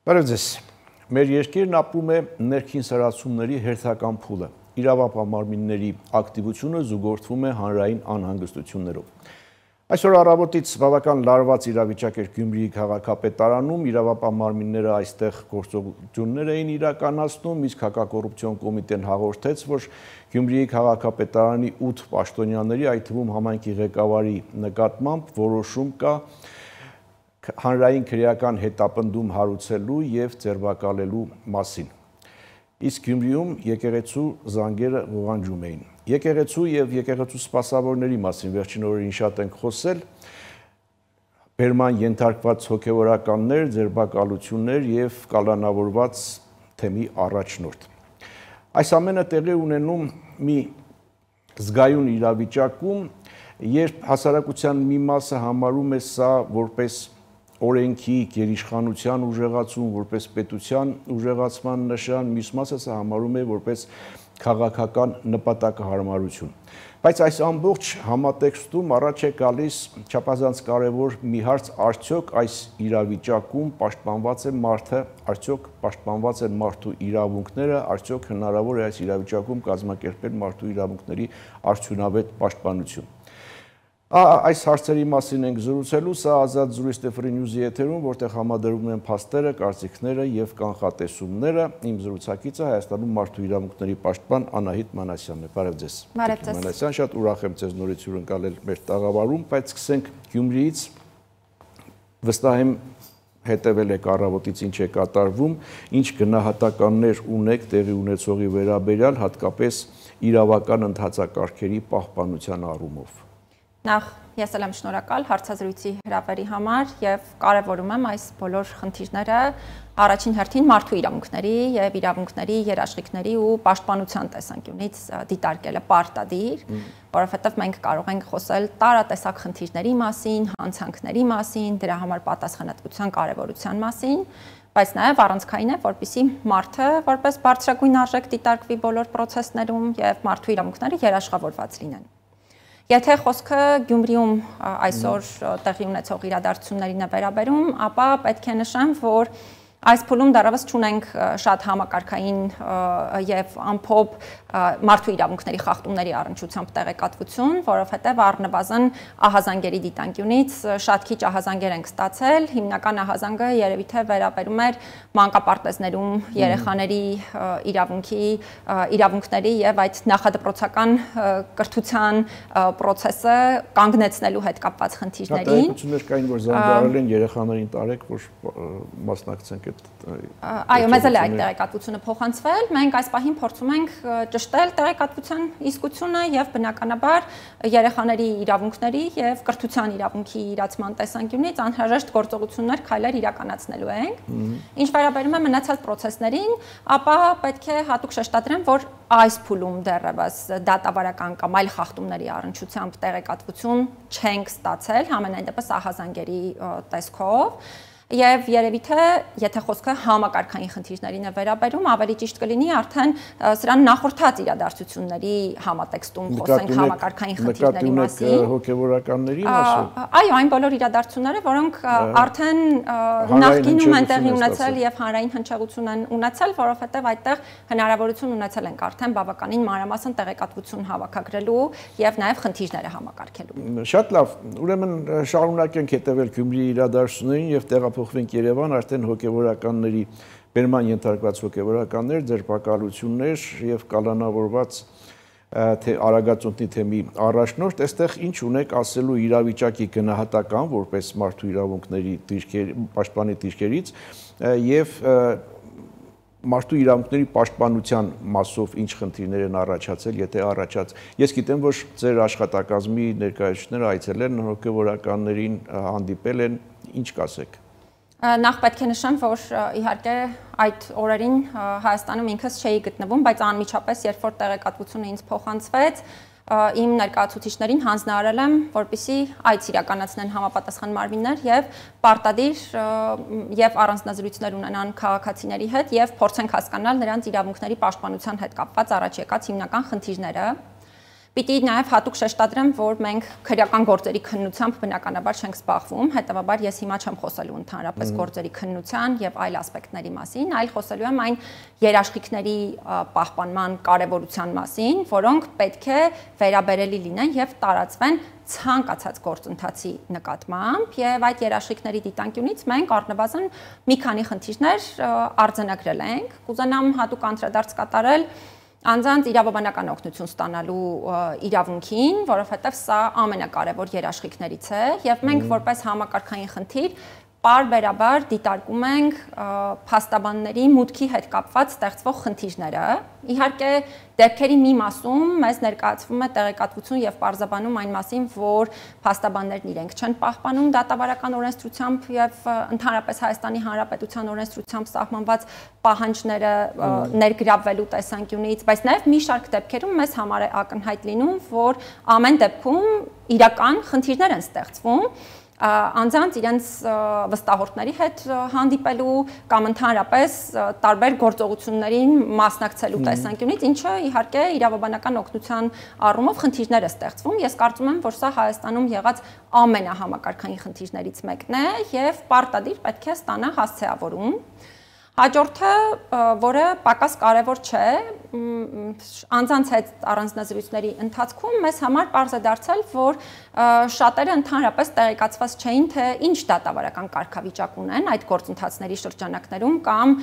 Բարև ձեզ։ Մեր երկիրն ապրում է ներքին սարացումների հերթական փուլը։ Իրավապահ մարմինների ակտիվությունը զուգորդվում է հանրային անհանգստություններով։ Այսօր առավոտից բավական լարված իրավիճակ էր Գյումրիի քաղաքապետարանում, իրավապահ մարմինները այստեղ գործողություններ էին իրականացնում, իսկ հակակոռուպցիոն կոմիտեն հաղորդեց, որ Գյումրիի քաղաքապետարանի 8 պաշտոնյաների, այդ թվում համայնքի ղեկավարի նկատմամբ որոշում կա հանրային քրեական հետապնդում հարուցելու և ձերբակալելու մասին։ Իսկ Գյումրիում եկեղեցու զանգերը ղողանջում էին։ Եկեղեցու և եկեղեցու սպասավորների մասին վերջին օրերին շատ ենք խոսել, բերման ենթարկված հոգևորականներ, ձերբակալություններ և կալանավորված թեմի առաջնորդ։ Այս ամենը տեղի ունենում մի զգայուն իրավիճակում, երբ հասարակության մի մասը համարում է սա որպես օրենքի գերիշխանության ուժեղացում, որպես պետության ուժեղացման նշան, մյուս մասը սա համարում է որպես քաղաքական նպատակահարմարություն։ Բայց այս ամբողջ համատեքստում առաջ է գալիս չափազանց կարևոր մի հարց, արդյոք այս իրավիճակում պաշտպանված է մարդը, արդյոք պաշտպանված են մարդու իրավունքները, արդյոք հնարավոր է այս իրավիճակում կազմակերպել մարդու իրավունքների արդյունավետ պաշտպանություն։ Այս հարցերի մասին ենք զրուցելու, սա Ազատ զրույց Free News-ի եթերում, որտեղ համադրվում են փաստերը, կարծիքները և կանխատեսումները։ Իմ զրուցակիցը Հայաստանում մարդու իրավունքների պաշտպան Անահիտ Մանասյանն է։ Բարև ձեզ։ Բարև ձեզ։ Մանասյան, շատ ուրախ եմ ձեզ նորից հյուրընկալել մեր տաղավարում, բայց սկսենք Գյումրիից։ Վստահ եմ հետևել եք առավոտից ինչ է կատարվում, ինչ գնահատականներ ունեք տեղի ունեցողի վերաբերյալ, հատկապես իրավական ընթացակարգերի պահպանության առումով։ Նախ ես եմ շնորհակալ հարցազրույցի հրավերի համար եւ կարևորում եմ այս բոլոր խնդիրները առաջին հերթին մարդու իրավունքների եւ իրավունքների երաշխիքների ու պաշտպանության տեսանկյունից դիտարկելը պարտադիր, որովհետեւ մենք կարող ենք խոսել տարատեսակ խնդիրների մասին, հանցանքների մասին, դրա համար պատասխանատվության կարևորության մասին, բայց նաեւ առանցքային է, որպեսզի մարդը որպես բարձրագույն արժեք դիտարկվի բոլոր process-ներում եւ մարդու իրավունքները երաշխավորված լինեն։ Եթե խոսքը Գյումրիում այսօր տեղի ունեցող իրադարձություններին է վերաբերում, ապա պետք է նշեմ, որ այս փուլում դեռևս չունենք շատ համակարգային եւ ամփոփ մարդու իրավունքների խախտումների առնչությամբ տեղեկատվություն, որովհետեւ առնվազն ահազանգերի դիտանկյունից շատ քիչ ահազանգեր ենք ստացել, հիմնական ահազանգը երևի թե վերաբերում էր մանկապարտեզներում երեխաների իրավունքների եւ այդ նախադպրոցական կրթության process-ը կանգնեցնելու հետ կապված խնդիրներին։ Տեղեկություններ կային, որ զանգարել են երեխաներին տարեք, որ մասնակցեն Այո, մեզ էլ է այդ տեղեկատվությունը փոխանցվել, մենք այս պահին փորձում ենք ճշտել տեղեկատվության իսկությունը եւ բնականաբար երեխաների իրավունքների եւ կրթության իրավունքի իրացման տեսանկյունից անհրաժեշտ գործողություններ, քայլեր իրականացնելու ենք։ Ինչ վերաբերում է մնացած process-ներին, ապա պետք է հատուկ շեշտադրեմ, որ այս փուլում դեռևս դատավարական կամ այլ խախտումների առնչությամբ տեղեկատվություն չենք ստացել, համենայն դեպս ահազանգերի տեսքով։ Եվ երևի թե եթե խոսքը համակարգային խնդիրներին է վերաբերում, ավելի ճիշտ կլինի արդեն սրան նախորդած իրադարձությունների համատեքստում խոսենք համակարգային խնդիրների մասին։ Հոգևորականների մասին։ Այո, այն բոլոր իրադարձությունները, որոնք արդեն նախկինում են տեղի ունեցել եւ հանրային հնչեղություն են ունեցել, որովհետեւ այդտեղ հնարավորություն ունեցել ենք արդեն բավականին մանրամասն տեղեկատվություն հավաքագրելու եւ նաեւ խնդիրները համակարգելու։ Շատ լավ, ուրեմն շարունակենք հետևել Գյումրիի իրադարձություններին եւ փոխվենք Երևան, արդեն հոգևորականների բերման ենթարկված հոգևորականներ, ձերբակալություններ եւ կալանավորված արագածոտնի թեմի առաջնորդ, այստեղ ինչ ունեք ասելու իրավիճակի գնահատական, որպես մարդու իրավունքների պաշտպանի դիրքերից եւ մարդու իրավունքների պաշտպանության մասով ինչ խնդիրներ են առաջացել, եթե ես գիտեմ, որ ձեր աշխատակազմի ներկայացուցիչները այցելել են հոգևորականներին, հանդիպել են, ինչ կասեք։ Նախ պետք է նշեմ, որ իհարկե այդ օրերին Հայաստանում ինքս չէի գտնվում, բայց անմիջապես երբ որ տեղեկատվությունը ինձ փոխանցվեց, իմ ներկայացուցիչներին հանձնարարել եմ, որպեսզի այց իրականացնեն համապատասխան մարմիններ եւ պարտադիր եւ առանձնազրույցներ ունենան քաղաքացիների հետ եւ փորձենք հասկանալ նրանց իրավունքների պաշտպանության հետ կապված առաջ եկած հիմնական խնդիրները։ Պիտի նաև հատուկ շեշտադրեմ, որ մենք քրեական գործերի քննությամբ բնականաբար չենք զբաղվում, հետևաբար ես հիմա չեմ խոսելու ընդհանրապես գործերի քննության եւ այլ ասպեկտների մասին, այլ խոսելու եմ այն երաշխիքների պահպանման կարեւորության մասին, որոնք պետք է վերաբերելի լինեն եւ տարածվեն ցանկացած գործընթացի նկատմամբ եւ այդ երաշխիքների դիտանկյունից մենք առնվազն մի քանի խնդիրներ արձանագրել ենք։ Կուզենամ հատուկ անդրադարձ կատարել անձանց իրավաբանական օգնություն ստանալու իրավունքին, որովհետև սա ամենակարևոր երաշխիքներից է եւ մենք որպես համակարգային խնդիր պարբերաբար դիտարկում ենք փաստաբանների մուտքի հետ կապված ստեղծվող խնդիրները։ Իհարկե, դեպքերի մի մասում մեզ ներկայացվում է տեղեկատվություն եւ պարզաբանում այն մասին, որ փաստաբաններն իրենք չեն պահպանում դատավարական օրենսդրությամբ եւ ընդհանրապես Հայաստանի Հանրապետության օրենսդրությամբ սահմանված պահանջները ներգրավվելու տեսանկյունից, բայց նաեւ մի շարք դեպքերում մեզ համար է ակնհայտ լինում, որ ամեն դեպքում իրական խնդիրներ են ստեղծվում անձանց իրենց վստահորդների հետ հանդիպելու կամ ընդհանրապես տարբեր գործողություններին մասնակցելու տեսանկյունից, ինչը իհարկե իրավաբանական օգնության առումով խնդիրներ է ստեղծվում։ Ես կարծում եմ, որ սա Հայաստանում եղած ամենահամակարգային խնդիրներից մեկն է եւ պարտադիր պետք է ստանա հասցեավորում։ Հաջորդը, որը պակաս կարևոր չէ, անձանց հետ առանձնազրույցների ընթացքում մեզ համար պարզ է դարձել, որ շատերը ընդհանրապես տեղեկացված չէին, թե ինչ դատավարական կարգավիճակ ունեն այդ գործընթացների շրջանակներում կամ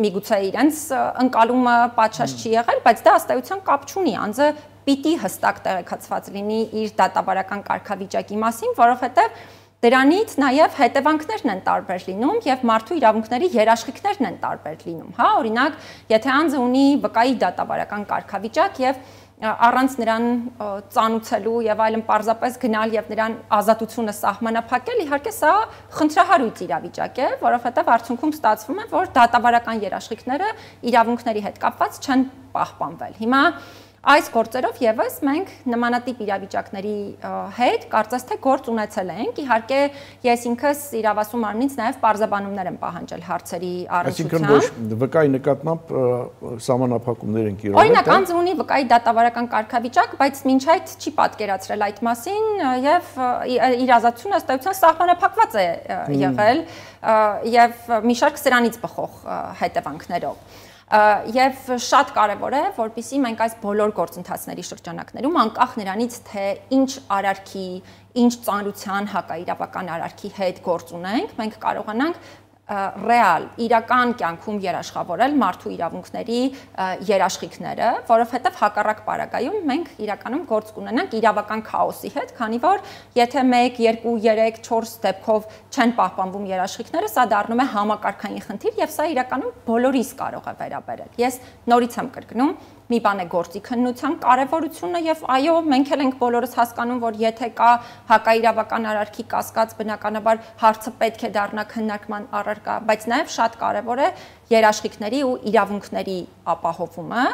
միգուցե իրենց ընկալումը պատշաճ չի եղել, բայց դա ըստ էության կապ չունի, անձը պիտի հստակ տեղեկացված լինի իր դատավարական կարգավիճակի մասին, որովհետև դրանից նաև հետևանքներն են տարբեր լինում եւ մարդու իրավունքների երաշխիքներն են տարբեր լինում, հա, օրինակ, եթե անձը ունի վկայի դատավարական կարգավիճակ եւ առանց նրան ծանուցելու եւ այլն պարզապես գնալ եւ նրան ազատությունը սահմանափակել, իհարկե սա խնդրահարույց իրավիճակ է, որովհետեւ արդյունքում ստացվում է, որ դատավարական երաշխիքները իրավունքների հետ կապված չեն պահպանվել։ Հիմա այս գործերով եւս մենք նմանատիպ իրավիճակների հետ կարծես թե գործ ունեցել ենք։ Իհարկե, ես ինքս իրավասու մարմնից նաեւ պարզաբանումներ եմ պահանջել հարցերի առնչությամբ։ Այսինքն ոչ վկայի նկատմամբ սահմանափակումներ են կիրառել։ Օրինակ, անձը ունի վկայի դատավարական կարգավիճակ, բայց մինչ այդ չի պատկերացրել այդ մասին եւ իր ազատությունը ըստ էության սահմանափակված է եղել եւ մի շարք սրանից բխող հետևանքներով։ Եվ շատ կարևոր է, որպեսզի մենք այս բոլոր գործընթացների շրջանակներում անկախ նրանից, թե ինչ արարքի, ինչ ծանրության հակաիրավական արարքի հետ գործ ունենք, մենք կարողանանք ռեալ, իրական կյանքում երաշխավորել մարդու իրավունքների երաշխիքները, որովհետև հակառակ պարագայում մենք իրականում գործ կունենանք իրավական քաոսի հետ, քանի որ եթե 1, 2, 3, 4 դեպքով չեն պահպանվում երաշխիքները, սա դառնում է համակարգային խնդիր եւ սա իրականում բոլորիս կարող է վերաբերել։ Ես նորից եմ կրկնում, մի բան է գործի քննության կարևորությունը եւ այո, մենք էլ ենք բոլորս հասկանում, որ եթե կա հակաիրավական արարքի կասկած, բնականաբար հարցը պետք է դառնա քննարկման առարկա, բայց նաեւ շատ կարևոր է երաշխիքների ու իրավունքների ապահովումը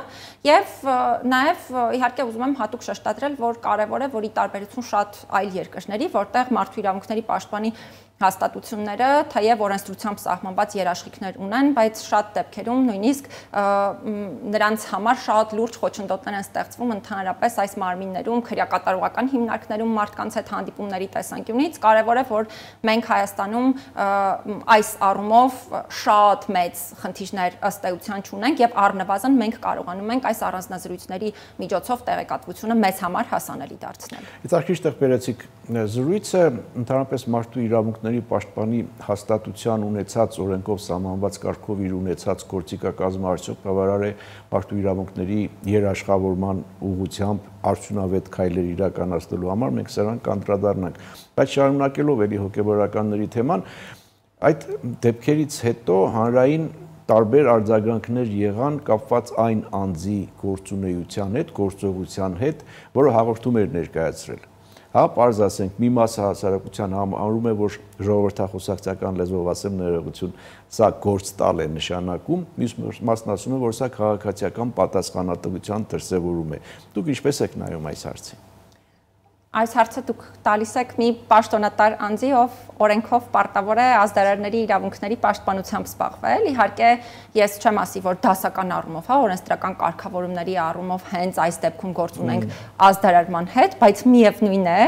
եւ նաեւ իհարկե ուզում եմ հատուկ շեշտադրել, որ կարևոր է, որ ի տարբերություն շատ այլ երկրների, որտեղ մարդու իրավունքների պաշտպանի հաստատությունները թեև օրենսդրությամբ սահմանված երաշխիքներ ունեն, բայց շատ դեպքերում նույնիսկ նրանց համար շատ լուրջ խոչընդոտներ են ստեղծվում ընդհանրապես այս մարմիններում, քրեակատարողական հիմնարկներում մարդկանց հետ հանդիպումների տեսանկյունից։ Կարևոր է, որ մենք Հայաստանում այս առումով շատ մեծ խնդիրներ ըստ էության չունենք եւ առնվազն մենք կարողանում ենք այս առանձնազրույցների միջոցով տեղեկատվությունը մեզ համար հասանելի դարձնել։ Հետաքրքիր տեղ բերեցիք զրույցը ընդհանրապես մարդու իրավունքների պաշտպանի հաստատության ունեցած օրենքով սահմանված կարգով իր ունեցած գործիքակազմը արդյոք բավարար է մարդու իրավունքների երաշխավորման ուղղությամբ արդյունավետ քայլեր իրականացնելու համար, մենք սրան կանդրադառնանք, բայց շարունակելով էլի հոգեբանականների թեման, այդ դեպքերից հետո հանրային տարբեր արձագանքներ եղան կապված այն անձի գործունեության հետ, գործողության հետ, որը հաղորդում էր ներկայացրել։ Հա, պարզ ասենք, մի մասը հասարակության համարում է, որ ժողովրդախոսակցական լեզվով ասեմ ներողություն, սա գործ տալ է նշանակում, մյուս մասն ասում է, որ սա քաղաքացիական պատասխանատվության դրսևորում է։ Դուք ինչպես եք նայում այս հարցին։ Այս հարցը դուք տալիս եք մի պաշտոնատար անձի, ով օրենքով պարտավոր է ազդարարների իրավունքների պաշտպանությամբ զբաղվել։ Իհարկե, ես չեմ ասի, որ դասական առումով, օրենսդրական կարգավորումների առումով հենց այս դեպքում գործ ունենք ազդարարման հետ, բայց միևնույն է,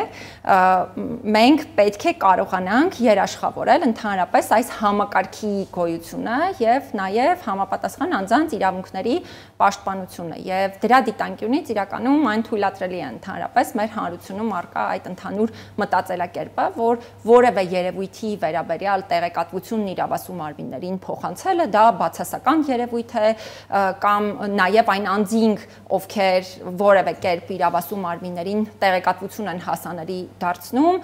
մենք պետք է կարողանանք երաշխավորել ընդհանրապես այս համակարգի գոյությունը եւ նաեւ համապատասխան անձանց իրավունքների պաշտպանությունը եւ դրա դիտանկյունից իրականում այն թույլատրելի է ընդհանրապես մեր հանրությունում արկա այդ ընդհանուր մտածելակերպը, որ որևէ երևույթի վերաբերյալ տեղեկատվությունն իրավասու մարմիններին փոխանցելը դա բացասական երևույթ է կամ նաև այն անձինք, ովքեր որևէ կերպ իրավասու մարմիններին տեղեկատվություն են հասանելի դարձնում,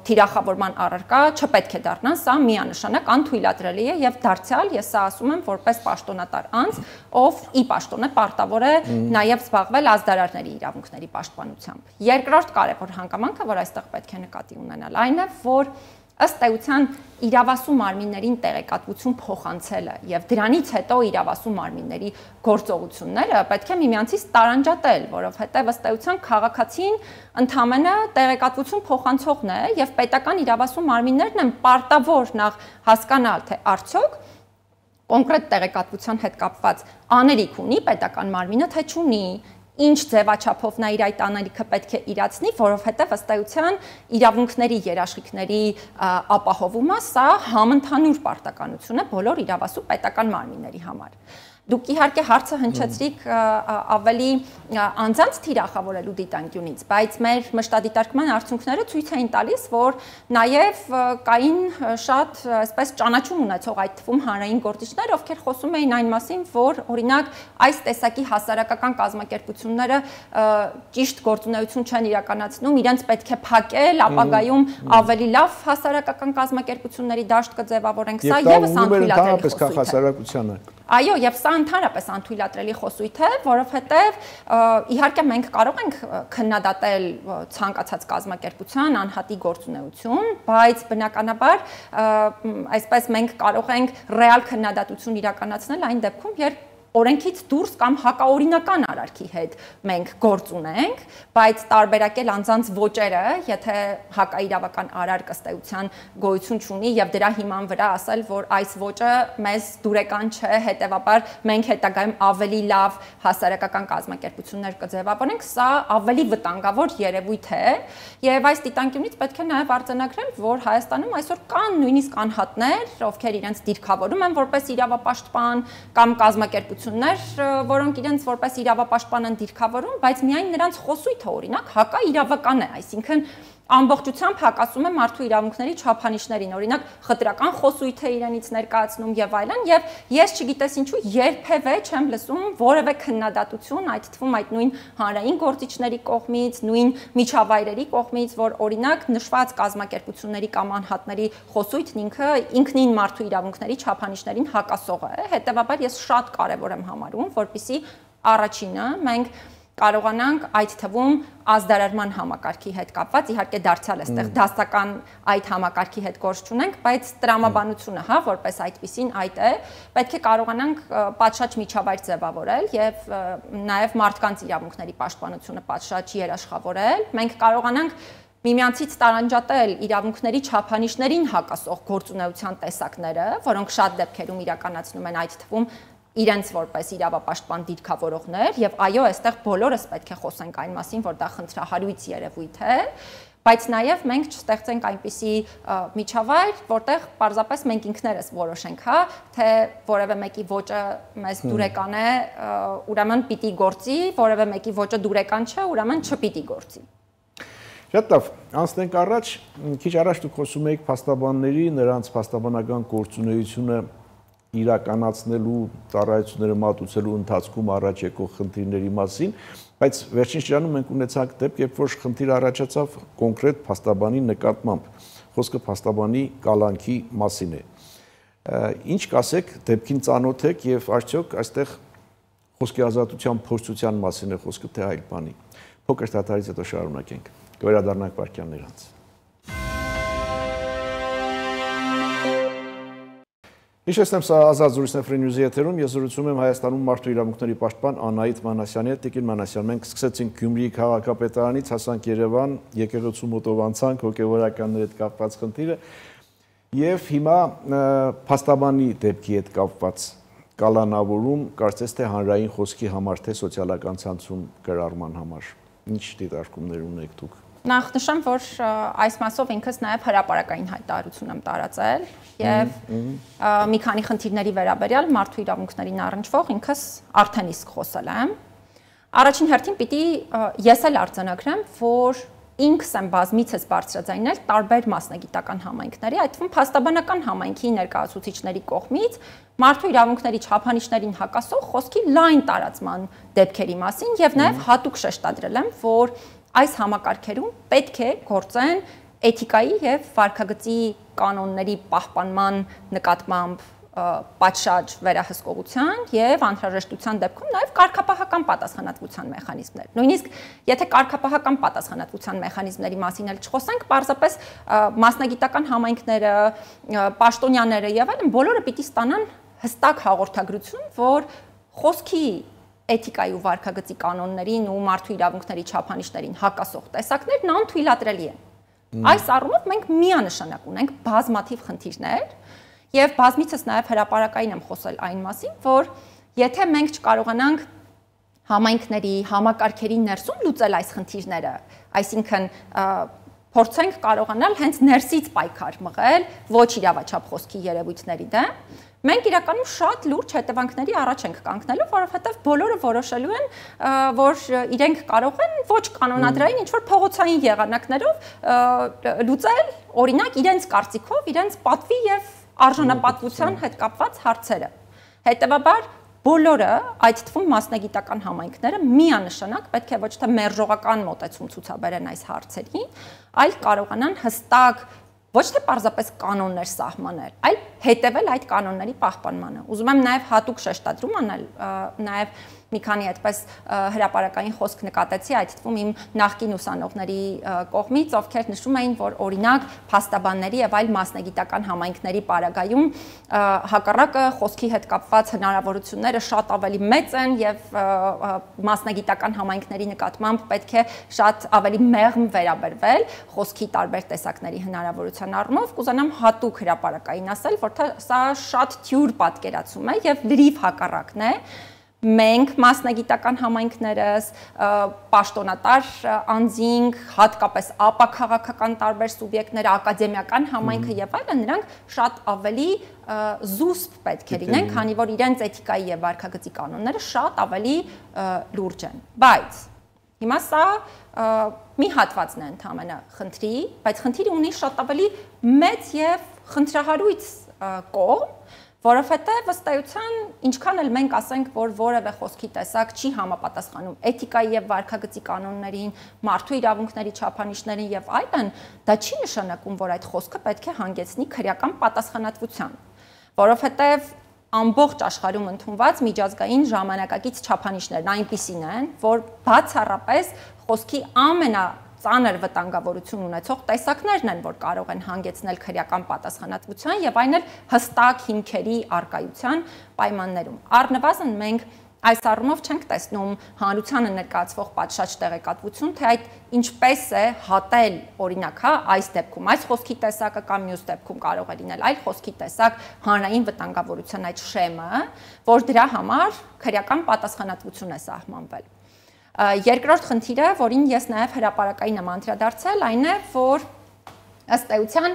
թիրախավորման առարկա չպետք է դառնան, սա միանշանակ անթույլատրելի է եւ դարձյալ ես սա ասում եմ որպես պաշտոնատար անձ, ով ի պաշտոն է պարտավոր է նաև զբաղվել ազդարարների իրավունքների պաշտպանությամբ։ Երկրորդ կարևոր հանգամանքը, որ այստեղ պետք է նկատի ունենալ, այն է, որ ըստ էության իրավասու մարմիններին տեղեկատվություն փոխանցելը եւ դրանից հետո իրավասու մարմինների գործողությունները պետք է միմյանցից տարանջատել, որովհետեւ ըստ էության քաղաքացին ընդամենը տեղեկատվություն փոխանցողն է եւ պետական իրավասու մարմիններն են պարտավոր նախ հասկանալ, թե արդյոք կոնկրետ տեղեկատվության հետ կապված աներիք ունի պետական մարմինը, թե չունի, ինչ ձևաչափով նա իր այդ անելիքը պետք է իրացնի, որովհետև ըստ էության իրավունքների երաշխիքների ապահովումը սա համընդհանուր պարտականություն է բոլոր իրավասու պետական մարմինների համար։ Դուք իհարկե հարցը հնչեցրիք ավելի անձանց թիրախավորելու դիտանկյունից, բայց մեր մշտադիտարկման արդյունքները ցույց էին տալիս, որ նաև կային շատ այսպես ճանաչում ունեցող այդ թվում հանրային գործիչներ, ովքեր խոսում էին այն մասին, որ օրինակ այս տեսակի հասարակական կազմակերպությունները ճիշտ գործունեություն չեն իրականացնում, իրենց պետք է փակել, ապագայում ավելի լավ հասարակական կազմակերպությունների դաշտ կձևավորենք, սա եւս անթույլատրելի խոսույթ է։ Այո, եւ սա ընդհանրապես անթույլատրելի խոսույթ է, որովհետեւ իհարկե մենք կարող ենք քննադատել ցանկացած կազմակերպության անհատի գործունեություն, բայց բնականաբար այսպես մենք կարող ենք ռեալ քննադատություն իրականացնել այն դեպքում, երբ օրենքից դուրս կամ հակաօրինական արարքի հետ մենք գործ ունենք, բայց տարբերակել անձանց ոճերը, եթե հակաիրավական արարք ըստ էության գոյություն չունի եւ դրա հիման վրա ասել, որ այս ոճը մեզ դուրեկան չէ, հետեւաբար մենք հետագայում ավելի լավ հասարակական կազմակերպություններ կձևավորենք, սա ավելի վտանգավոր երևույթ է եւ այս դիտանկյունից պետք է նաեւ արձանագրել, որ Հայաստանում այսօր կան նույնիսկ անհատներ, ովքեր իրենց դիրքավորում են որպես իրավապաշտպան կամ կազմակերպություն որոնք իրենց որպես իրավապաշտպան են դիրքավորում, բայց միայն նրանց խոսույթը օրինակ հակաիրավական է, այսինքն ամբողջությամբ հակասում է մարդու իրավունքների չափանիշներին, օրինակ խտրական խոսույթ է իրենից ներկայացնում եւ այլն, եւ ես չգիտես ինչու երբևէ չեմ լսում որևէ քննադատություն, այդ թվում այդ նույն հանրային գործիչների կողմից, նույն միջավայրերի կողմից, որ օրինակ նշված կազմակերպությունների կամ անհատների խոսույթն ինքնին մարդու իրավունքների չափանիշներին հակասող է, հետեւաբար ես շատ կարեւոր եմ համարում, որպեսզի առաջինը մենք կարողանանք այդ թվում ազդարարման համակարգի հետ կապված, իհարկե դարձյալ էստեղ դասական այդ համակարգի հետ գործ չունենք, բայց տրամաբանությունը, որպես այդպիսին այդ է, պետք է կարողանանք պատշաճ միջավայր ձևավորել եւ նաեւ մարդկանց իրավունքների պաշտպանությունը պատշաճ երաշխավորել։ Մենք կարողանանք միմյանցից տարանջատել իրավունքների չափանիշներին հակասող գործունեության տեսակները, որոնք շատ դեպքերում իրականացնում են այդ թվում իրենց որպես իրավապաշտպան դիրքավորողներ եւ այո, այստեղ բոլորս պետք է խոսենք այն մասին, որ դա խնդրահարույց երևույթ է, բայց նաեւ մենք չստեղծենք այնպիսի միջավայր, որտեղ պարզապես մենք ինքներս որոշենք, թե որևէ մեկի ոճը մեզ դուրեկան է, ուրեմն պիտի գործի, որևէ մեկի ոճը դուրեկան չէ, ուրեմն չպիտի գործի։ Շատ լավ, անցնենք առաջ, քիչ առաջ դուք խոսում եք փաստաբանների, նրանց փաստաբանական գործունեությունը իրականացնելու, ծառայությունները մատուցելու ընթացքում առաջ եկող խնդիրների մասին, բայց վերջին շրջանում մենք ունեցանք դեպք, երբ որ խնդիր առաջացավ կոնկրետ փաստաբանի նկատմամբ, խոսքը փաստաբանի կալանքի մասին է։ Ինչ կասեք, դեպքին ծանոթ եք եւ արդյոք այստեղ խոսքի ազատության փորձության մասին է խոսքը, թե այլ բանի։ Փոքր դադարից հետո շարունակենք։ Կվերադառնանք վարքյաններ անց։ Հիշեցնեմ, սա ազատ զրույցն է Free News-ի եթերում, ես զրուցում եմ Հայաստանում մարդու իրավունքների պաշտպան Անահիտ Մանասյանի հետ։ Տիկին Մանասյան, մենք սկսեցինք Գյումրիի քաղաքապետարանից, հասանք Երևան, եկեղեցու մոտով անցանք, հոգևորականների հետ կապված խնդիրը, եւ հիմա փաստաբանի դեպքի հետ կապված կալանավորում, կարծես թե հանրային խոսքի համար, թե սոցիալական ցանցում գրառման համար։ Ինչ դիտարկումներ ունեք դուք։ Նախ նշեմ, որ այս մասով ինքս նաև հրապարակային հայտարարություն եմ տարածել եւ մի քանի խնդիրների վերաբերյալ մարդու իրավունքներին առնչվող ինքս արդեն իսկ խոսել եմ։ Առաջին հերթին պիտի ես էլ արձանագրեմ, որ ինքս եմ բազմիցս բարձրաձայնել տարբեր մասնագիտական համայնքների, այդ թվում փաստաբանական համայնքի ներկայացուցիչների կողմից մարդու իրավունքների չափանիշներին հակասող խոսքի լայն տարածման դեպքերի մասին եւ նաեւ հատուկ շեշտադրել եմ, որ այս համակարգերում պետք է գործեն էթիկայի եւ վարքագծի կանոնների պահպանման նկատմամբ պատշաճ վերահսկողության եւ անհրաժեշտության դեպքում նաեւ կարգապահական պատասխանատվության մեխանիզմներ։ Նույնիսկ եթե կարգապահական պատասխանատվության մեխանիզմների մասին էլ չխոսենք, պարզապես մասնագիտական համայնքները, պաշտոնյաները եւ այլն բոլորը պիտի ստանան հստակ հաղորդագրություն, որ խոսքի էթիկայի ու վարքագծի կանոններին ու մարդու իրավունքների չափանիշներին հակասող տեսակներն անթույլատրելի են։ Այս առումով մենք միանշանակ ունենք բազմաթիվ խնդիրներ եւ բազմիցս նաեւ հրապարակային եմ խոսել այն մասին, որ եթե մենք չկարողանանք համայնքների, համակարգերի ներսում լուծել այս խնդիրները, այսինքն փորձենք կարողանալ հենց ներսից պայքար մղել ոչ իրավաչափ խոսքի երևույթների դեմ, մենք իրականում շատ լուրջ հետևանքների առաջ ենք կանգնելու, որովհետև բոլորը որոշելու են, որ իրենք կարող են ոչ կանոնադրային ինչ-որ փողոցային եղանակներով լուծել, օրինակ իրենց կարծիքով, իրենց պատվի եւ արժանապատվության հետ կապված հարցերը։ Հետևաբար բոլորը, այդ թվում մասնագիտական համայնքները միանշանակ պետք է ոչ թե մերժողական մոտեցում ցուցաբերեն այս հարցերին, այլ կարողանան հստակ ոչ թե պարզապես կանոններ սահմանել, այլ հետևել այդ կանոնների պահպանմանը։ Ուզում եմ նաև հատուկ շեշտադրում անել, նաև մի քանի այդպես հրապարակային խոսք նկատեցի, այդ թվում իմ նախկին ուսանողների կողմից, ովքեր նշում էին, որ օրինակ փաստաբանների եւ այլ մասնագիտական համայնքների պարագայում հակառակը խոսքի հետ կապված հնարավորությունները շատ ավելի մեծ են եւ մասնագիտական համայնքների նկատմամբ պետք է շատ ավելի մեղմ վերաբերվել խոսքի տարբեր տեսակների հնարավորության առումով, կուզենամ հատուկ հրապարակային ասել, որ սա շատ թյուր պատկերացում է եւ լրիվ հակառակն է։ Մենք մասնագիտական համայնքներս, պաշտոնատար անձինք, հատկապես ապաքաղաքական տարբեր սուբյեկտները, ակադեմիական համայնքը եւ այլն, նրանք շատ ավելի զուսպ պետք է լինեն, քանի որ իրենց էթիկայի եւ վարքագծի կանոնները շատ ավելի լուրջ են։ Բայց հիմա սա մի հատվածն է ընդհանրապես խնդրի, բայց խնդիրը ունի շատ ավելի մեծ եւ խնդրահարույց կողմ, որովհետև ըստ էության ինչքան էլ մենք ասենք, որ որևէ խոսքի տեսակ չի համապատասխանում էթիկայի եւ վարքագծի կանոններին, մարդու իրավունքների չափանիշներին եւ այլն, դա չի նշանակում, որ այդ խոսքը պետք է հանգեցնի քրեական պատասխանատվության, որովհետև ամբողջ աշխարհում ընդունված միջազգային ժամանակակից չափանիշներն այնպիսին են, որ բացառապես խոսքի ծանր վտանգավորություն ունեցող տեսակներն են, որ կարող են հանգեցնել քրեական պատասխանատվության եւ այն էլ հստակ հիմքերի առկայության պայմաններում։ Առնվազն մենք այս առումով չենք տեսնում հանրությանը ներկայացվող պատշաճ տեղեկատվություն, թե այդ ինչպես է հատել, օրինակ, այս դեպքում այս խոսքի տեսակը կամ մյուս դեպքում կարող է լինել այլ խոսքի տեսակ հանրային վտանգավորության այդ շեմը, որ դրա համար քրեական պատասխանատվություն է սահմանվել։ Երկրորդ խնդիրը, որին ես նաև հրապարակային եմ անդրադարձել, այն է, որ ըստ էության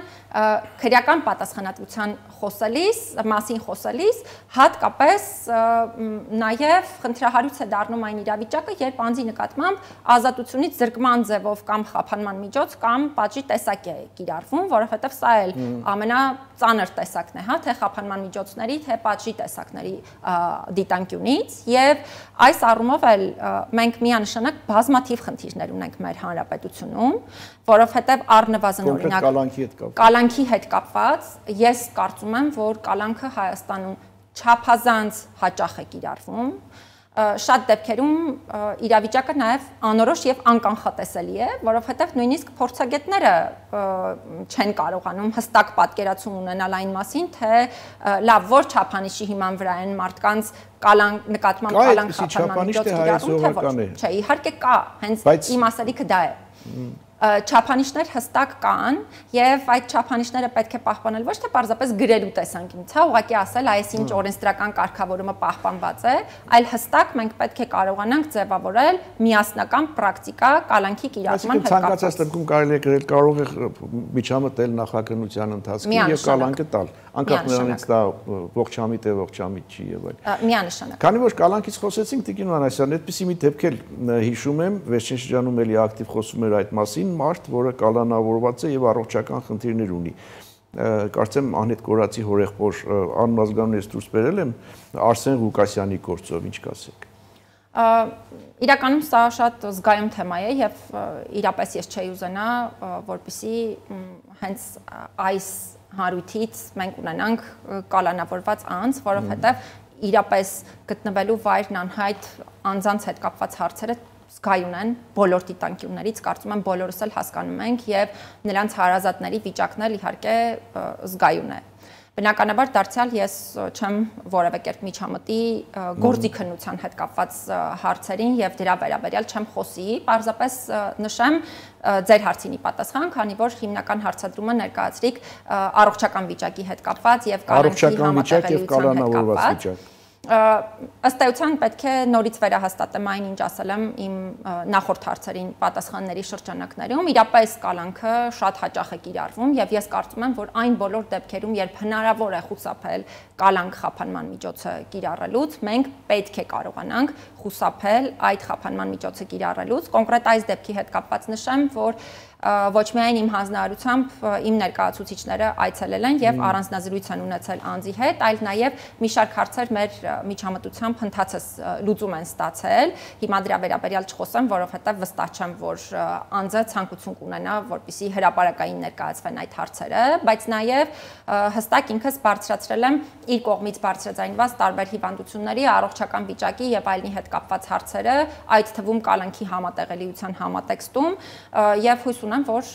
քրեական պատասխանատվության մասին խոսելիս հատկապես նաև խնդրահարույց է դառնում այն իրավիճակը, երբ անձի նկատմամբ ազատությունից զրկման ձևով կամ խափանման միջոց կամ պատժի տեսակ է կիրառվում, որովհետև սա էլ ամենածանր տեսակն է, թե խափանման միջոցների, թե պատժի տեսակների դիտանկյունից, եւ այս առումով էլ մենք միանշանակ բազմաթիվ խնդիրներ ունենք մեր հանրապետությունում, որովհետև առնվազն օրինակ կալանքի հետ կապված, ես կարծում եմ, որ կալանքը Հայաստանում չափազանց հաճախ է կիրառվում, շատ դեպքերում իրավիճակը նաև անորոշ եւ անկանխատեսելի է, որովհետեւ նույնիսկ փորձագետները չեն կարողանում հստակ պատկերացում ունենալ այն մասին, թե լավ որ չափանիշի հիման վրա են մարդկանց նկատմամբ կալանք խափանման միջոց կիրառում, թե ոչ։ Չէ, իհարկե կա, հենց իմ ասելիքը դա է։ Չափանիշներ հստակ կան եւ այդ չափանիշները պետք է պահպանել ոչ թե պարզապես գրելու տեսանկյունից, հա, ուղղակի ասել այս ինչ օրենսդրական կարգավորումը պահպանված է, այլ հստակ մենք պետք է կարողանանք ձևավորել միասնական պրակտիկա կալանքի կիրառման հետ կապված։ Ցանկացած դեպքում կարելի է գրել, կարող է միջամտել նախաքննության ընթացքում եւ կալանքը տալ, անկախ նրանից դա ողջամիտ է, ողջամիտ չի եւ այլն։ Միանշանակ։ Քանի որ կալանքից խոսեցինք, Տիկին Մանասյան, այդպիսի մի դեպք էլ հիշում եմ, վերջին շրջանում էլի ակտիվ խոսում էր այդ մասին, մարդ, որը կալանավորված է եւ առողջական խնդիրներ ունի։ Կարծեմ անհետ կորացի հորեղբոր անմազգանունից դուրս բերել եմ Արսեն Ղուկասյանի գործով, ինչ կասեք։ Իրականում սա շատ զգայուն թեմա է եւ իրապես ես չէի ուզենա, որպեսզի հենց այս հարույթից մենք ունենանք կալանավորված անձ, որովհետեւ իրապես գտնվելու վայրն անհայտ անձանց հետ կապված հարցերը զգայուն են բոլոր դիտանկյուններից, կարծում եմ բոլորս էլ հասկանում ենք եւ նրանց հարազատների վիճակն էլ իհարկե զգայուն է։ Բնականաբար դարձյալ ես չեմ որևէ կերպ միջամտի գործի քննության հետ կապված հարցերին եւ դրա վերաբերյալ չեմ խոսի, պարզապես նշեմ ձեր հարցինի պատասխան, քանի որ հիմնական հարցադրումը ներկայացրիք առողջական վիճակի հետ կապված եւ կալանքի համատեղելիության հետ կապված։ Ըստ էության պետք է նորից վերահաստատեմ այն, ինչ ասել եմ իմ նախորդ հարցերին պատասխանների շրջանակներում, իրապես կալանքը շատ հաճախ է կիրառվում եւ ես կարծում եմ, որ այն բոլոր դեպքերում, երբ հնարավոր է խուսափել կալանք խափանման միջոցը կիրառելուց, մենք պետք է կարողանանք խուսափել այդ խափանման միջոցը կիրառելուց։ Կոնկրետ այս դեպքի հետ կապված նշեմ, որ ոչ միայն իմ հանձնարարությամբ իմ ներկայացուցիչները այցելել են եւ առանձնազրույց են ունեցել անձի հետ, այլ նաեւ մի շարք հարցեր մեր միջամտությամբ հնդածս լուծում են ստացել։ Հիմա դրա վերաբերյալ չխոսեմ, որովհետեւ վստահ չեմ, որ անձը ցանկություն կունենա, որպեսզի հրապարակային ներկայացվեն այդ հարցերը, բայց նաեւ հստակ ինքս բարձրացրել եմ իր կողմից բարձրաձայնված տարբեր հիվանդությունների, առողջական վիճակի եւ այլնի հետ կապված հարցերը, այդ թվում կալանքի համատեղելիության համատեքստում եւ հույս ունեմ, որ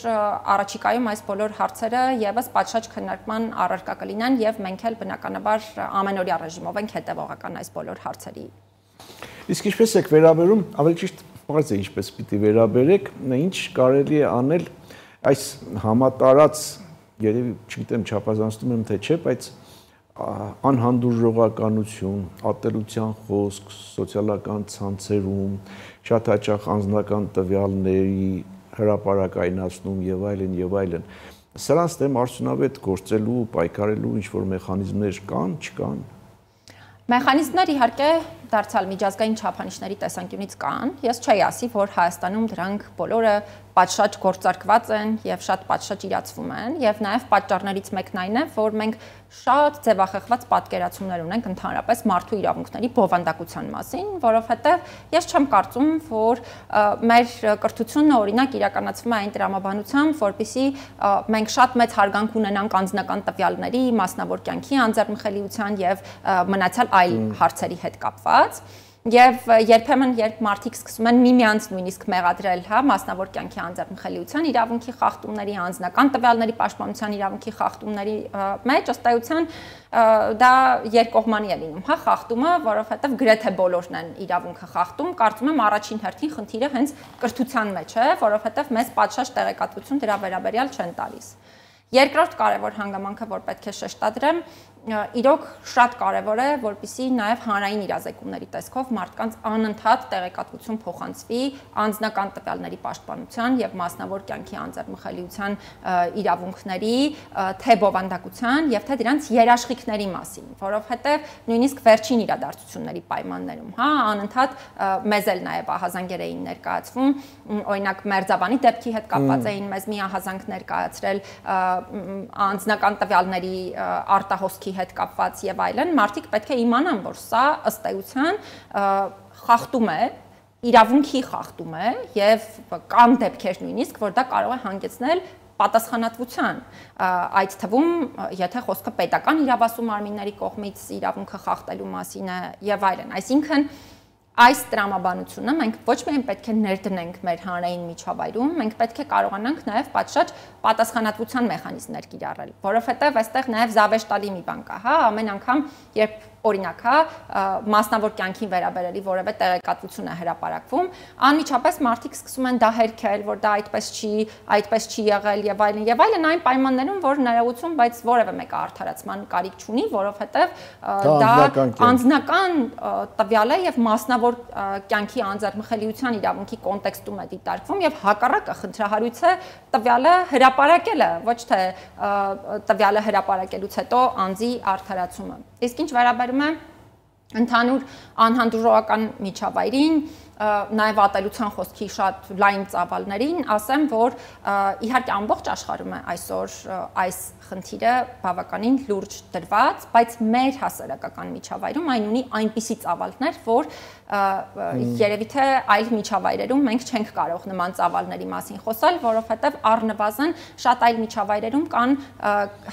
առաջիկայում այս բոլոր հարցերը եւս պատշաճ քննարկման առարկա կլինեն եւ մենք էլ բնականաբար ամենօրյա ռեժիմով ենք հետեւողական այս բոլոր հարցերի։ Իսկ ինչպես եք վերաբերում, ավելի ճիշտ բարձր է ինչպես պիտի վերաբերեք, ինչ կարելի է անել այս համատարած, երևի չգիտեմ չափազանցնում եմ թե չէ, բայց անհանդուրժողականություն, ատելության խոսք, սոցիալական ցանցերում, շատ հաճախ անձնական տվյալների հրապարակայնացնում եւ այլն, սրանց դեմ արդյունավետ գործելու, պայքարելու ինչ-որ մեխանիզմներ կան, չկան։ Մեխանիզմներ իհարկե դարձյալ միջազգային չափանիշների տեսանկյունից կան։ Ես չէի ասի, որ Հայաստանում դրանք բոլորը պատշաճ գործարկված են եւ շատ պատշաճ իրացվում են եւ նաեւ պատճառներից մեկն այն է, որ մենք շատ ձևախեղված պատկերացումներ ունենք ընդհանրապես մարդու իրավունքների բովանդակության մասին, որովհետեւ ես չեմ կարծում, որ մեր կրթությունը օրինակ իրականացվում է այն տրամաբանությամբ, որպեսզի մենք շատ մեծ հարգանք ունենանք անձնական տվյալների, մասնավոր կյանքի անձեռնխելիության եւ մնացյալ այլ հարցերի հետ կապված։ Եվ երբեմն երբ մարդիկ սկսում են միմյանց նույնիսկ մեղադրել, հա, մասնավոր կյանքի անձեռնխելիության իրավունքի խախտումների, անձնական տվյալների պաշտպանության իրավունքի խախտումների մեջ, ըստ էության դա երկկողմանի է լինում, հա, խախտումը, որովհետև գրեթե բոլորն են իրավունքը խախտում, կարծում եմ առաջին հերթին խնդիրը հենց կրթության մեջ է, որովհետև մեզ պատշաճ տեղեկատվություն դրա վերաբերյալ չեն տալիս։ Երկրորդ կարևոր հանգամանքը, որ պետք է շեշտադրեմ, իրոք շատ կարևոր է, որպեսզի նաև հանրային իրազեկումների տեսքով մարդկանց անընդհատ տեղեկատվություն փոխանցվի անձնական տվյալների պաշտպանության եւ մասնավոր կյանքի անձեռնխելիության իրավունքների, թե բովանդակության եւ թե դրանց երաշխիքների մասին, որովհետեւ նույնիսկ վերջին իրադարձությունների պայմաններում, հա, անընդհատ մեզ էլ նաև ահազանգեր էին ներկայացվում, օրինակ Մերձավանի դեպքի հետ կապված էին մեզ մի ահազանգ ներկայացրել անձնական տվյալների արտահոսքի հետ կապված եւ այլն, մարդիկ պետք է իմանան, որ սա ըստ էության խախտում է, իրավունքի խախտում է եւ կան դեպքեր նույնիսկ, որ դա կարող է հանգեցնել պատասխանատվության, այդ թվում, եթե խոսքը պետական իրավասու մարմինների կողմից իրավունքը խախտելու մասին է եւ այլն, այսինքն Այս տրամաբանությունը մենք ոչ միայն պետք է ներդնենք մեր հանրային միջավայրում, մենք պետք է կարողանանք նաև պատշաճ պատասխանատվության մեխանիզմներ կիրառել, որովհետև այստեղ նաև զավեշտալի մի բան կա, հա, ամեն անգամ, երբ օրինակ, հա, մասնավոր կյանքին վերաբերելի որևէ տեղեկատվություն է հրապարակվում, անմիջապես մարդիկ սկսում են դա հերքել, որ դա այդպես չի եղել եւ այլն, այն պայմաններում, որ ներողություն, բայց որևէ մեկը արդարացման կարիք չունի, որովհետեւ դա անձնական տվյալ է եւ մասնավոր կյանքի անձեռնմխելիության իրավունքի կոնտեքստում է դիտարկվում եւ հակառակը խնդրահարույց է տվյալը հրապարակելը, ոչ թե տվյալը հրապարակելուց հետո անձի արդարացումը։ Իսկ ինչ վերաբերում է ընդհանուր անհանդուրժողական միջավայրին, նաև ատելության խոսքի շատ լայն ծավալներին, ասեմ, որ իհարկե ամբողջ աշխարհում է այսօր այս խնդիրը բավականին լուրջ դրված, բայց մեր հասարակական միջավայրում այն ունի այնպիսի ծավալներ, որ երևի թե այլ միջավայրերում մենք չենք կարող նման ծավալների մասին խոսալ, որովհետև առնվազն շատ այլ միջավայրերում կան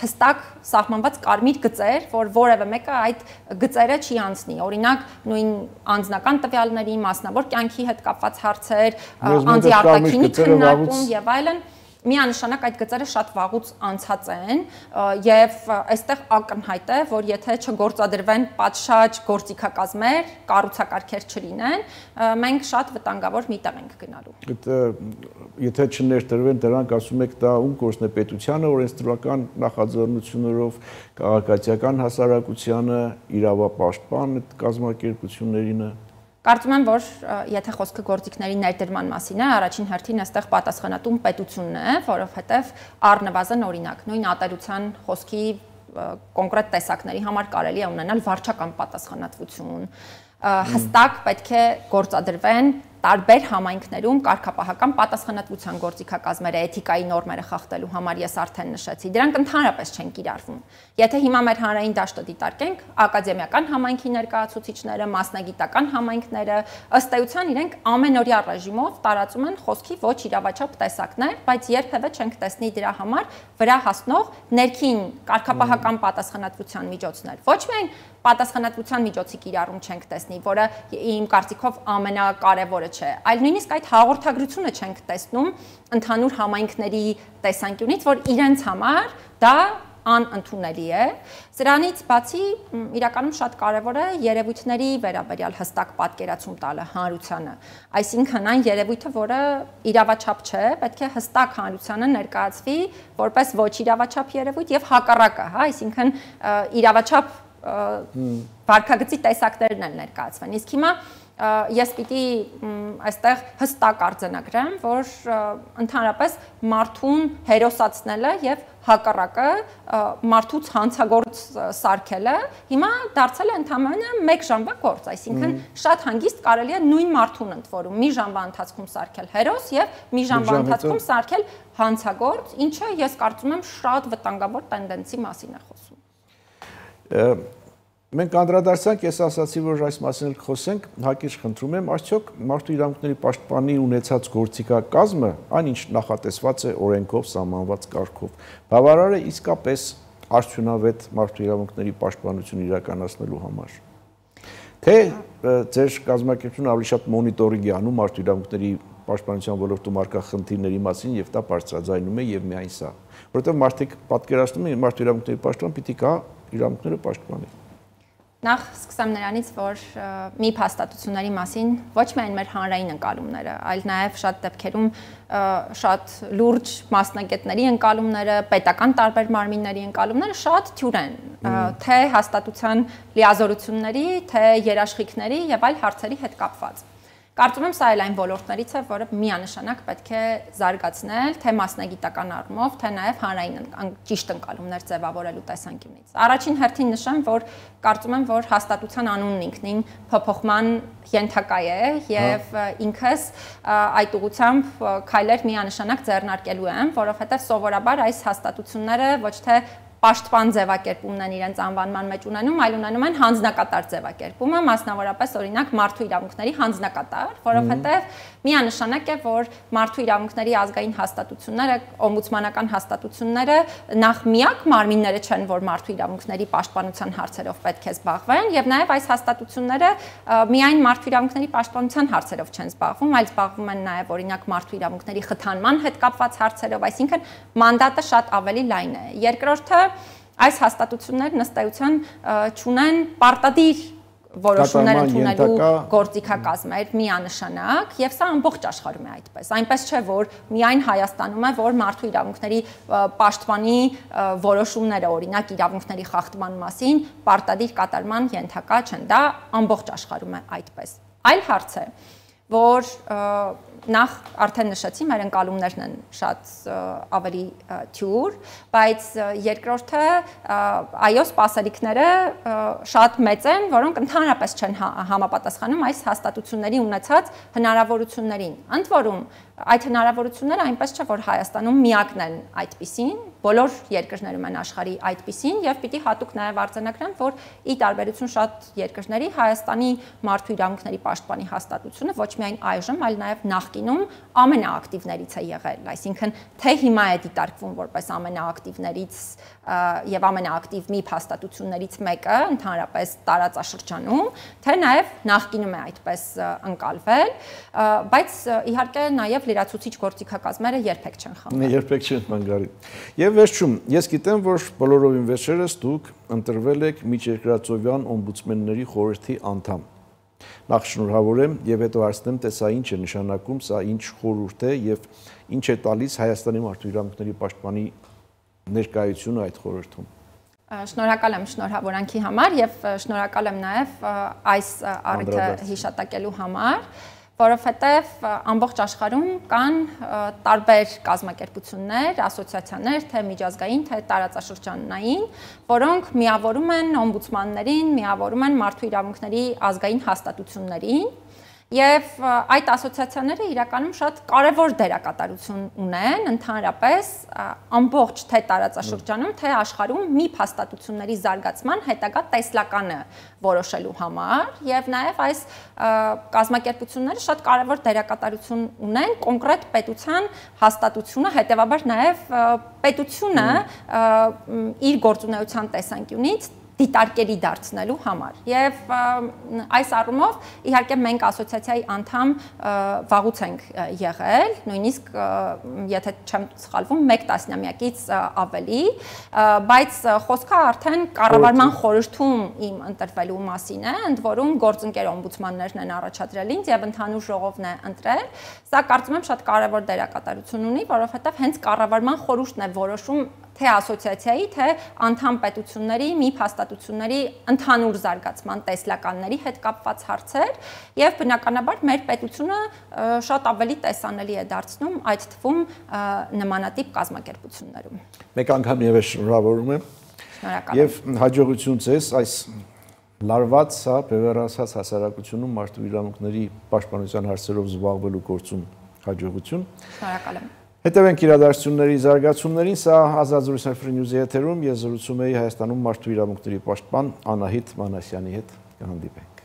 հստակ սահմանված կարմիր գծեր, որ որևէ մեկը այդ գծերը չի անցնի։ Օրինակ, նույն անձնական տվյալների, մասնավոր կյանքի հետ կապված հարցեր, անձի արտաքինի քննարկում եւ այլն, միանշանակ այդ գծերը շատ վաղուց անցած են եւ այստեղ ակնհայտ է, որ եթե չգործադրվեն պատշաճ գործիքակազմեր, կառուցակարգեր չլինեն, մենք շատ վտանգավոր մի տեղ ենք գնալու։ Եթե չներդրվեն դրանք, ասում եք, դա ում գործն է, պետությանը, օրենսդրական նախաձեռնություններով, քաղաքացիական հասարակությանը, իրավապաշտպան կազմակերպություններինը։ Կարծում եմ, որ եթե խոսքը գործիքների ներդրման մասին է, առաջին հերթին այստեղ պատասխանատուն պետությունն է, որովհետև առնվազն օրինակ նույն ատելության խոսքի կոնկրետ տեսակների համար կարելի է ունենալ վարչական պատասխանատվություն, հստակ պետք է գործադրվեն տարբեր համայնքներում կարգապահական պատասխանատվության գործիքակազմերը, էթիկայի նորմերը խախտելու համար ես արդեն նշեցի, դրանք ընդհանրապես չեն կիրառվում։ Եթե հիմա մեր հանրային դաշտը դիտարկենք, ակադեմիական համայնքի ներկայացուցիչները, մասնագիտական համայնքները, ըստ էության իրենք ամենօրյա ռեժիմով տարածում են խոսքի ոչ իրավաչափ տեսակներ, բայց երբևէ չենք տեսնի դրա համար վրա հասնող ներքին կարգապահական պատասխանատվության միջոցներ։ Ոչ միայն պատասխանատվության միջոցի կիրառում չենք տեսնի, որը իմ կարծիքով ամենակարևորը չէ, այլ նույնիսկ այդ հաղորդագրությունը չենք տեսնում ընդհանուր համայնքների տեսանկյունից, որ իրենց համար դա անընդունելի է։ Սրանից բացի իրականում շատ կարևոր է երևույթների վերաբերյալ հստակ պատկերացում տալը հանրությանը։ Այսինքն այն երևույթը, որը իրավաչափ չէ, պետք է հստակ հանրությանը ներկայացվի որպես ոչ իրավաչափ երևույթ եւ հակառակը, հա, այսինքն իրավաչափ վարքագծի տեսակներն են ներկայացվեն։ Իսկ հիմա ես պիտի այստեղ հստակ արձանագրեմ, որ ընդհանրապես մարդուն հերոսացնելը եւ հակառակը մարդուց հանցագործ սարքելը հիմա դարձել է ընդամենը 1 ժամվա գործ, այսինքն շատ հանգիստ կարելի է նույն մարդուն ընդ որում մի ժամվա ընթացքում սարքել հերոս եւ մի ժամվա ընթացքում սարքել հանցագործ, ինչը ես կարծում եմ շատ վտանգավոր տենդենսի մասին է խոսում։ Մենք անդրադարձանք, ես ասացի, որ այս մասին խոսենք, հակիրճ խնդրում եմ, արդյոք մարդու իրավունքների պաշտպանի ունեցած գործիքակազմը, այն ինչ նախատեսված է օրենքով, սահմանված կարգով, բավարար է իսկապես արդյունավետ մարդու իրավունքների պաշտպանություն իրականացնելու համար։ Թե ձեր կազմակերպությունը ավելի շատ մոնիտորինգ է անում մարդու իրավունքների պաշտպանության ոլորտում առկա խնդիրների մասին եւ դա բարձրաձայնում է եւ միայն սա, որովհետեւ մարդիկ պատկերացնում են մարդու իրավունքների պաշտպան պիտի կա իրավունքները պաշտպանի։ Նախ սկսեմ նրանից, որ մի փաստաթղթերի մասին ոչ միայն մեր հանրային ընկալումները, այլ նաև շատ դեպքերում շատ լուրջ մասնագետների ընկալումները, պետական տարբեր մարմինների ընկալումները շատ թյուր են, թե հաստատության լիազորությունների, թե երաշխիքների եւ այլ հարցերի հետ կապված։ Կարծում եմ սա էլ այն ոլորտներից է, որը միանշանակ պետք է զարգացնել, թե մասնագիտական առումով, թե նաև հանրային ճիշտ ընկալումներ ձևավորելու տեսանկյունից։ Առաջին հերթին նշեմ, որ կարծում եմ, որ հաստատության անունն ինքնին փոփոխման ենթակա է եւ ինքս այդ ուղղությամբ քայլեր միանշանակ ձեռնարկելու եմ, որովհետեւ սովորաբար այս հաստատությունները ոչ թե պաշտպան ձևակերպումն են իրենց անվանման մեջ ունենում, այլ ունենում են հանձնակատար ձևակերպումը, մասնավորապես օրինակ մարդու իրավունքների հանձնակատար, որովհետև միանշանակ է, որ մարդու իրավունքների ազգային հաստատությունները, օմբուդսմանական հաստատությունները նախ միակ մարմինները չեն, որ մարդու իրավունքների պաշտպանության հարցերով պետք է զբաղվեն, եւ նաեւ այս հաստատությունները միայն մարդու իրավունքների պաշտպանության հարցերով չեն զբաղվում, այլ զբաղվում են նաեւ օրինակ մարդու իրավունքների խթանման հետ կապված հարցերով, այսինքն մանդատը շատ ավելի լայն է։ Երկրորդը, այս հաստատությունները ըստ էության չունեն պարտադիր որոշումներ ընդունելու գործիքակազմեր միանշանակ, եւ սա ամբողջ աշխարհում է այդպես։ Այնպես չէ, որ միայն Հայաստանում է, որ մարդու իրավունքների պաշտպանի որոշումները, օրինակ իրավունքների խախտման մասին, պարտադիր կատարման ենթակա չեն։ Դա ամբողջ աշխարհում է այդպես։ Այլ հարց է, որ նախ արդեն նշեցի, մեր ընկալումներն են շատ ավելի թյուր, բայց երկրորդը այո, սպասելիքները շատ մեծ են, որոնք ընդհանրապես չեն համապատասխանում այս հաստատությունների ունեցած հնարավորություններին։ Ընդ որում, այդ հնարավորությունները այնպես չէ, որ Հայաստանում միակն են այդպիսին, բոլոր երկրներում են աշխարհի այդպիսին եւ պիտի հատուկ նաեւ արձանագրեմ, որ ի տարբերություն շատ երկրների Հայաստանի մարդու իրավունքների պաշտպանի հաստատությունը ոչ միայն այժմ, այլ նաեւ նախկինում ամենաակտիվներից է եղել, այսինքն թե հիմա է դիտարկվում որպես ամենաակտիվներից եւ ամենաակտիվ MIP հաստատություններից մեկը ընդհանրապես տարածաշրջանում, թե նաեւ նախկինում է այդպես ընկալվել, բայց իհարկե նաեւ լրացուցիչ գործիքակազմերը երբեք չեն խմբել։ Երբեք չեն մանգարի։ Եվ վերջում, ես գիտեմ, որ բոլորովին վերջերս դուք ընտրվել եք միջերկրածովյան օմբուդսմենների խորհրդի անդամ։ Նախ շնորհավորեմ եւ հետո հարցնեմ, թե սա ինչ է նշանակում, սա ինչ խորհուրդ է եւ ինչ է տալիս Հայաստանի մարդու իրավունքների պաշտպանի ներկայությունը այդ խորհրդում։ Շնորհակալ եմ շնորհավորանքի համար եւ շնորհակալ եմ նաեւ այս առիթը հիշատակելու համար, որովհետեւ ամբողջ աշխարհում կան տարբեր կազմակերպություններ, ասոցիացիաներ, թե միջազգային, թե տարածաշրջանային, որոնք միավորում են օմբուդսմաններին, միավորում են մարդու իրավունքների ազգային հաստատություններին Եվ այդ ասոցիացիաները իրականում շատ կարևոր դերակատարություն ունեն, ընդհանրապես ամբողջ թե տարածաշրջանում, թե աշխարհում MIP հաստատությունների զարգացման հետագա տեսլականը որոշելու համար, եւ նաեւ այս կազմակերպությունները շատ կարևոր դերակատարություն ունեն կոնկրետ պետության հաստատությունը, հետեւաբար նաեւ պետությունը իր գործունեության տեսանկյունից դիտարկելի դարձնելու համար։ Եվ այս առումով իհարկե մենք ասոցիացիայի անդամ վաղուց ենք եղել, նույնիսկ եթե չեմ սխալվում 1 տասնամյակից ավելի, բայց խոսքը արդեն կառավարման խորհրդում իմ ընտրվելու մասին է, ընդ որում գործընկեր օմբուդսմաններն են առաջադրել ինձ եւ ընդհանուր ժողովն է ընտրել։ Սա կարծում եմ շատ կարևոր դերակատարություն ունի, որովհետեւ հենց կառավարման խորհուրդն է որոշում թե ասոցիացիայի, թե անդամ պետությունների, MIP հաստատությունների ընդհանուր զարգացման տեսլականների հետ կապված հարցեր եւ բնականաբար մեր պետությունը շատ ավելի տեսանելի է դարձնում այդ թվում նմանատիպ կազմակերպություններում։ Մեկ անգամ եւս շնորհավորում եմ։ Շնորհակալ եմ։ Եվ հաջողություն ձեզ այս լարված, բևեռացած հասարակությունում մարդու իրավունքների պաշտպանության հարցերով զբաղվելու գործում հաջողություն։ Շնորհակալ եմ։ Հետևենք իրադարձությունների զարգացումներին, սա Ազատ զրույցներ Free News-ի եթերում ես զրուցում էի Հայաստանում մարդու իրավունքների պաշտպան Անահիտ Մանասյանի հետ, կհանդիպենք։